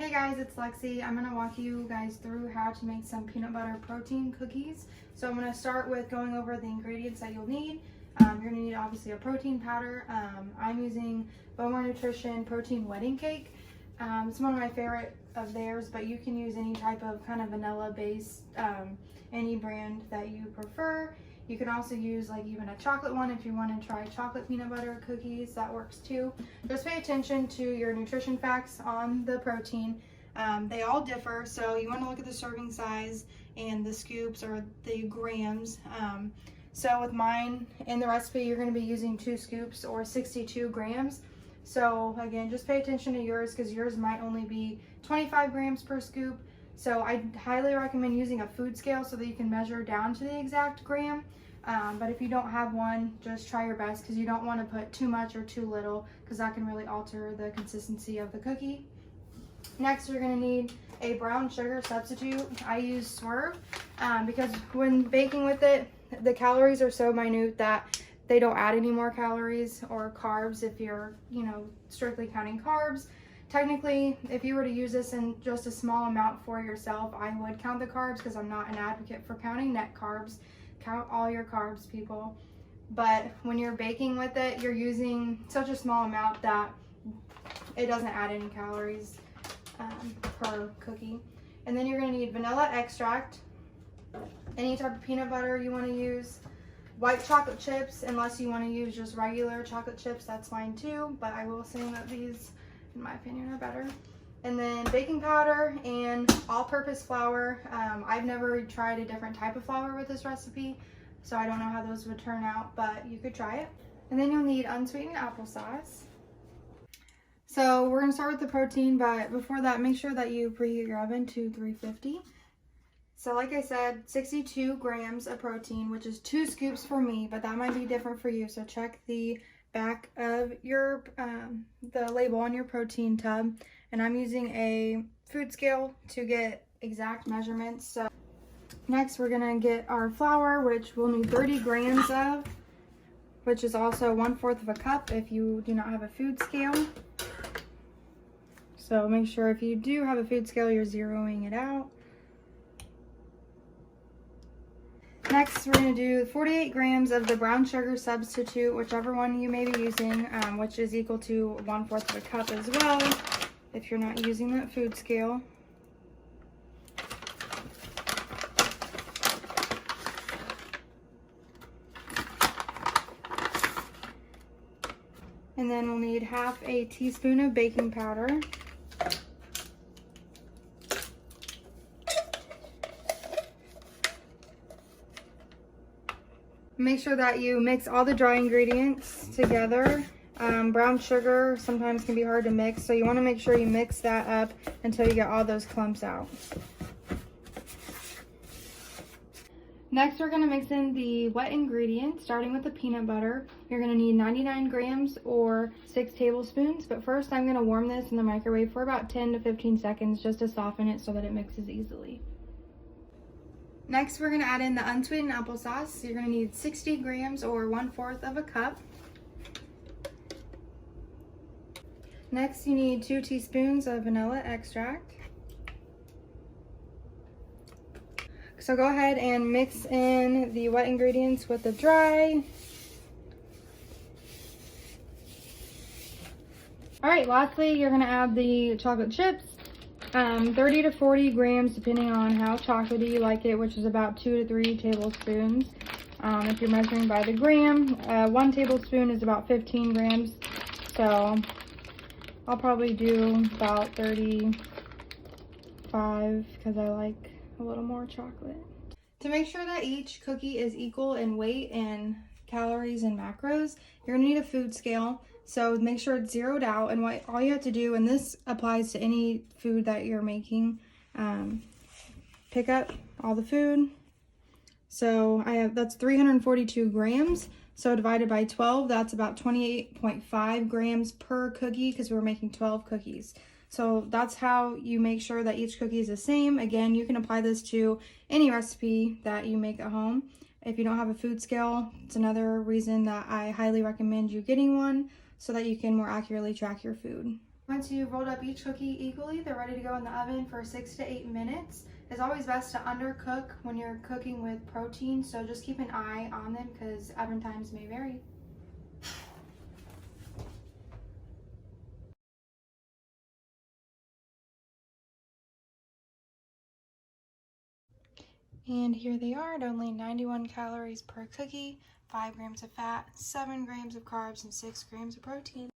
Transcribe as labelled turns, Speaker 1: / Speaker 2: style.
Speaker 1: Hey guys, it's Lexi. I'm going to walk you guys through how to make some peanut butter protein cookies. So I'm going to start with going over the ingredients that you'll need. You're going to need obviously a protein powder. I'm using Bowmore Nutrition protein wedding cake. It's one of my favorite of theirs, but you can use any type of kind of vanilla based, any brand that you prefer. You can also use like even a chocolate one if you want to try chocolate peanut butter cookies, that works too. Just pay attention to your nutrition facts on the protein. They all differ, so you want to look at the serving size and the scoops or the grams. So with mine in the recipe, you're going to be using 2 scoops or 62 grams. So again, just pay attention to yours because yours might only be 25 grams per scoop. So I highly recommend using a food scale so that you can measure down to the exact gram. But if you don't have one, just try your best because you don't want to put too much or too little because that can really alter the consistency of the cookie. Next, you're going to need a brown sugar substitute. I use Swerve because when baking with it, the calories are so minute that they don't add any more calories or carbs if you're, strictly counting carbs. Technically, if you were to use this in just a small amount for yourself, I would count the carbs because I'm not an advocate for counting net carbs. Count all your carbs, people. But when you're baking with it, you're using such a small amount that it doesn't add any calories per cookie. And then you're going to need vanilla extract, any type of peanut butter you want to use, white chocolate chips, unless you want to use just regular chocolate chips, that's fine too, but I will say that these, in my opinion, are better. And then baking powder and all-purpose flour. I've never tried a different type of flour with this recipe, so I don't know how those would turn out, but you could try it. And then you'll need unsweetened applesauce. So we're going to start with the protein, but before that, make sure that you preheat your oven to 350. So like I said, 62 grams of protein, which is 2 scoops for me, but that might be different for you. So check the back of your the label on your protein tub, and I'm using a food scale to get exact measurements. So next we're gonna get our flour, which we'll need 30 grams of, which is also 1/4 of a cup if you do not have a food scale. So make sure if you do have a food scale, you're zeroing it out. Next, we're going to do 48 grams of the brown sugar substitute, whichever one you may be using, which is equal to 1/4 of a cup as well, if you're not using that food scale. And then we'll need 1/2 teaspoon of baking powder. Make sure that you mix all the dry ingredients together. Brown sugar sometimes can be hard to mix, so you want to make sure you mix that up until you get all those clumps out. Next, we're going to mix in the wet ingredients, starting with the peanut butter. You're going to need 99 grams or 6 tablespoons, but first I'm going to warm this in the microwave for about 10 to 15 seconds just to soften it so that it mixes easily. Next, we're going to add in the unsweetened applesauce. You're going to need 60 grams or 1/4 of a cup. Next, you need 2 teaspoons of vanilla extract. So go ahead and mix in the wet ingredients with the dry. All right, lastly, you're going to add the chocolate chips. 30 to 40 grams depending on how chocolatey you like it, which is about 2 to 3 tablespoons. If you're measuring by the gram, 1 tablespoon is about 15 grams. So I'll probably do about 35 because I like a little more chocolate. To make sure that each cookie is equal in weight and calories and macros, you're gonna need a food scale. So make sure it's zeroed out, and all you have to do, and this applies to any food that you're making, pick up all the food. So that's 342 grams. So divided by 12, that's about 28.5 grams per cookie because we're making 12 cookies. So that's how you make sure that each cookie is the same. Again, you can apply this to any recipe that you make at home. If you don't have a food scale, it's another reason that I highly recommend you getting one so that you can more accurately track your food. Once you've rolled up each cookie equally, they're ready to go in the oven for 6 to 8 minutes. It's always best to undercook when you're cooking with protein, so just keep an eye on them because oven times may vary. And here they are at only 91 calories per cookie, 5 grams of fat, 7 grams of carbs, and 6 grams of protein.